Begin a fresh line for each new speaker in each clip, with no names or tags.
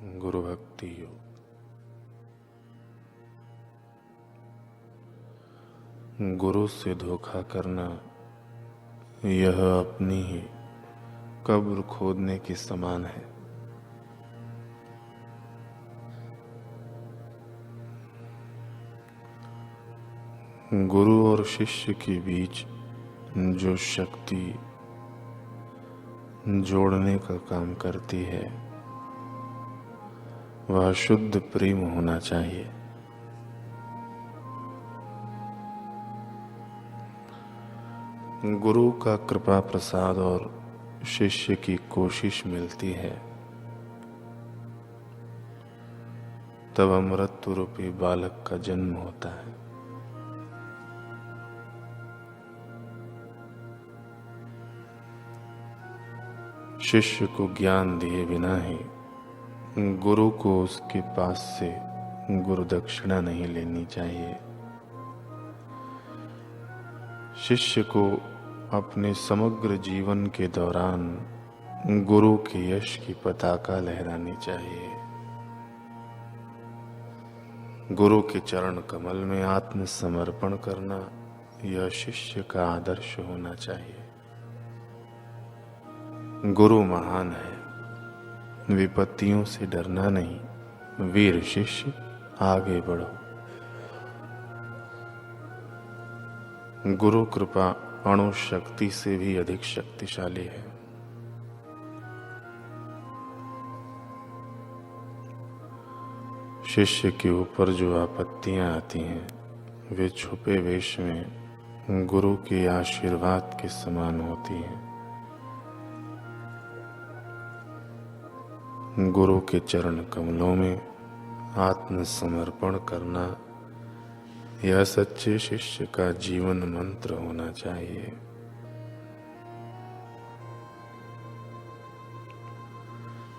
गुरु भक्ति योग। गुरु से धोखा करना यह अपनी ही कब्र खोदने के समान है। गुरु और शिष्य के बीच जो शक्ति जोड़ने का काम करती है वह शुद्ध प्रेम होना चाहिए। गुरु का कृपा प्रसाद और शिष्य की कोशिश मिलती है तब अमृत रूपी बालक का जन्म होता है। शिष्य को ज्ञान दिए बिना ही गुरु को उसके पास से गुरु दक्षिणा नहीं लेनी चाहिए। शिष्य को अपने समग्र जीवन के दौरान गुरु के यश की पताका लहरानी चाहिए। गुरु के चरण कमल में आत्मसमर्पण करना यह शिष्य का आदर्श होना चाहिए। गुरु महान है, विपत्तियों से डरना नहीं, वीर शिष्य आगे बढ़ो। गुरु कृपा अणु शक्ति से भी अधिक शक्तिशाली है। शिष्य के ऊपर जो आपत्तियां आती हैं वे छुपे वेश में गुरु के आशीर्वाद के समान होती हैं। गुरु के चरण कमलों में आत्मसमर्पण करना यह सच्चे शिष्य का जीवन मंत्र होना चाहिए।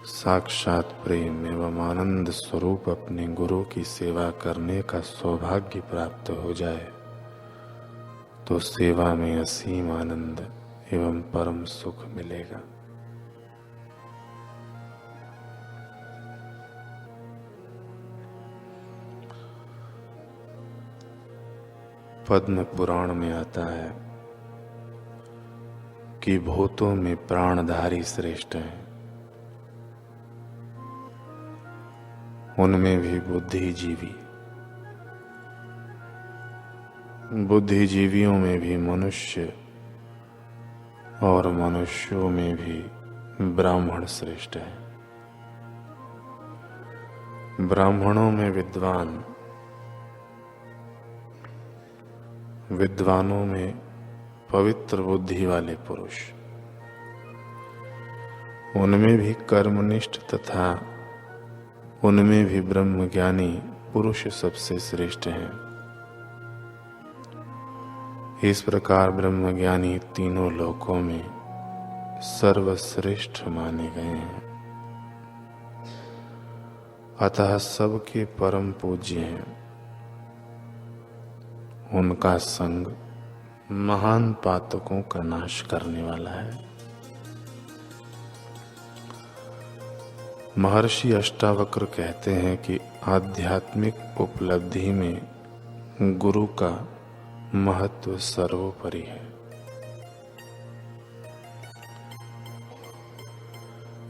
साक्षात प्रेम एवं आनंद स्वरूप अपने गुरु की सेवा करने का सौभाग्य प्राप्त हो जाए तो सेवा में असीम आनंद एवं परम सुख मिलेगा। पद्म पुराण में आता है कि भूतों में प्राणधारी श्रेष्ठ हैं, उनमें भी बुद्धिजीवी, बुद्धिजीवियों में भी मनुष्य और मनुष्यों में भी ब्राह्मण श्रेष्ठ है। ब्राह्मणों में विद्वान, विद्वानों में पवित्र बुद्धि वाले पुरुष, उनमें भी कर्मनिष्ठ तथा उनमें भी ब्रह्मज्ञानी पुरुष सबसे श्रेष्ठ हैं। इस प्रकार ब्रह्मज्ञानी तीनों लोकों में सर्वश्रेष्ठ माने गए हैं, अतः सबके परम पूज्य हैं। उनका संग महान पातकों का नाश करने वाला है। महर्षि अष्टावक्र कहते हैं कि आध्यात्मिक उपलब्धि में गुरु का महत्व सर्वोपरि है।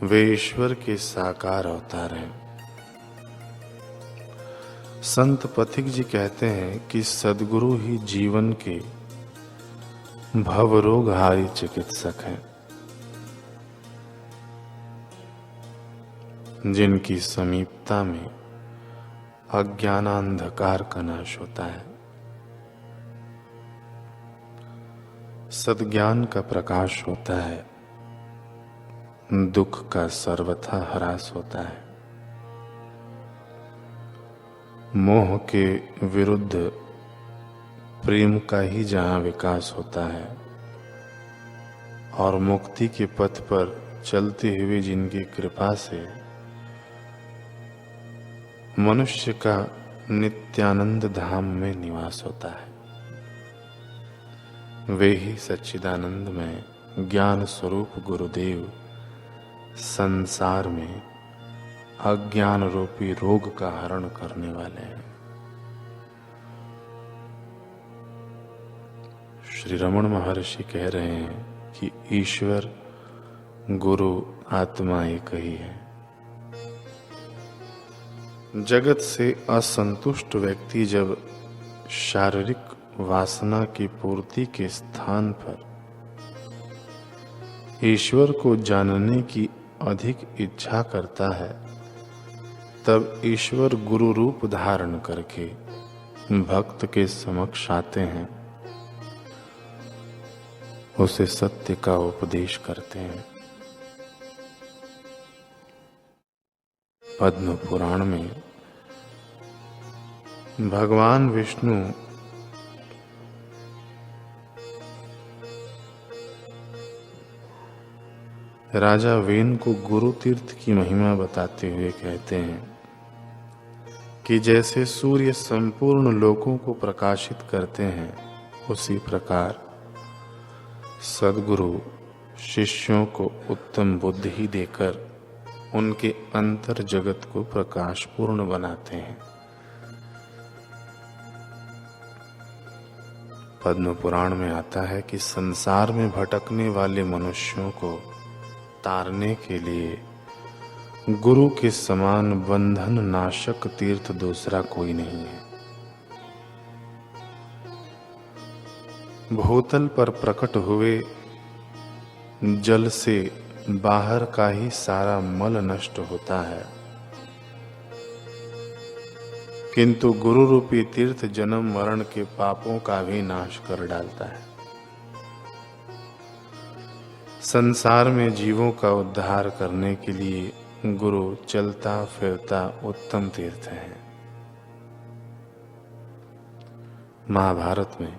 वे ईश्वर के साकार अवतार हैं। संत पथिक जी कहते हैं कि सद्गुरु ही जीवन के भवरोगहारी चिकित्सक हैं, जिनकी समीपता में अज्ञानांधकार का नाश होता है, सद्ज्ञान का प्रकाश होता है, दुख का सर्वथा ह्रास होता है, मोह के विरुद्ध प्रेम का ही जहाँ विकास होता है और मुक्ति के पथ पर चलते हुए जिनकी कृपा से मनुष्य का नित्यानंद धाम में निवास होता है, वे ही सच्चिदानंद में ज्ञान स्वरूप गुरुदेव संसार में अज्ञान रूपी रोग का हरण करने वाले हैं। श्री रमण महर्षि कह रहे हैं कि ईश्वर, गुरु, आत्मा एक ही है। जगत से असंतुष्ट व्यक्ति जब शारीरिक वासना की पूर्ति के स्थान पर ईश्वर को जानने की अधिक इच्छा करता है, तब ईश्वर गुरु रूप धारण करके भक्त के समक्ष आते हैं, उसे सत्य का उपदेश करते हैं। पद्म पुराण में भगवान विष्णु राजा वेन को गुरु तीर्थ की महिमा बताते हुए कहते हैं कि जैसे सूर्य संपूर्ण लोकों को प्रकाशित करते हैं, उसी प्रकार सद्गुरु शिष्यों को उत्तम बुद्धि ही देकर उनके अंतर जगत को प्रकाशपूर्ण बनाते हैं। पद्म पुराण में आता है कि संसार में भटकने वाले मनुष्यों को तारने के लिए गुरु के समान बंधन नाशक तीर्थ दूसरा कोई नहीं है। भूतल पर प्रकट हुए जल से बाहर का ही सारा मल नष्ट होता है, किंतु गुरु रूपी तीर्थ जन्म मरण के पापों का भी नाश कर डालता है। संसार में जीवों का उद्धार करने के लिए गुरु चलता फिरता उत्तम तीर्थ है। महाभारत में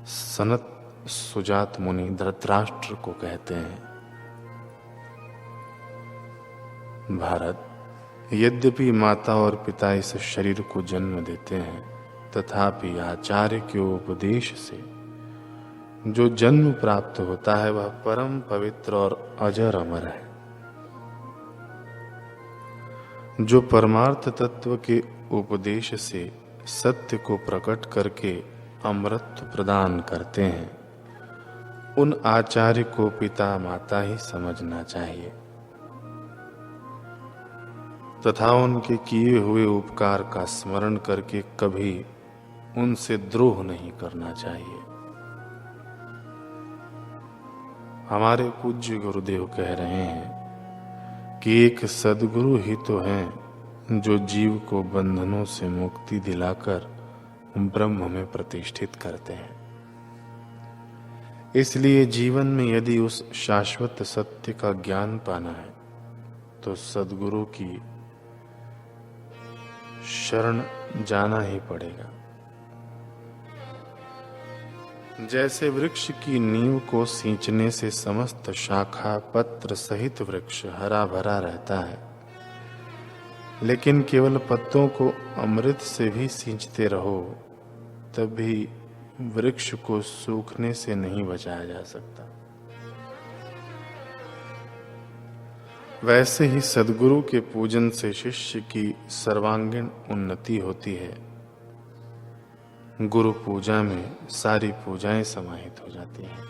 सनत सुजात मुनि धृतराष्ट्र को कहते हैं, भारत, यद्यपि माता और पिता इस शरीर को जन्म देते हैं, तथापि आचार्य के उपदेश से जो जन्म प्राप्त होता है वह परम पवित्र और अजर अमर है। जो परमार्थ तत्व के उपदेश से सत्य को प्रकट करके अमृत प्रदान करते हैं, उन आचार्य को पिता माता ही समझना चाहिए तथा उनके किए हुए उपकार का स्मरण करके कभी उनसे द्रोह नहीं करना चाहिए। हमारे पूज्य गुरुदेव कह रहे हैं कि एक सद्गुरु ही तो हैं जो जीव को बंधनों से मुक्ति दिलाकर ब्रह्म में प्रतिष्ठित करते हैं। इसलिए जीवन में यदि उस शाश्वत सत्य का ज्ञान पाना है तो सद्गुरु की शरण जाना ही पड़ेगा। जैसे वृक्ष की नींव को सींचने से समस्त शाखा पत्र सहित वृक्ष हरा भरा रहता है, लेकिन केवल पत्तों को अमृत से भी सींचते रहो तब भी वृक्ष को सूखने से नहीं बचाया जा सकता। वैसे ही सद्गुरु के पूजन से शिष्य की सर्वांगीण उन्नति होती है। गुरु पूजा में सारी पूजाएं समाहित हो जाती हैं।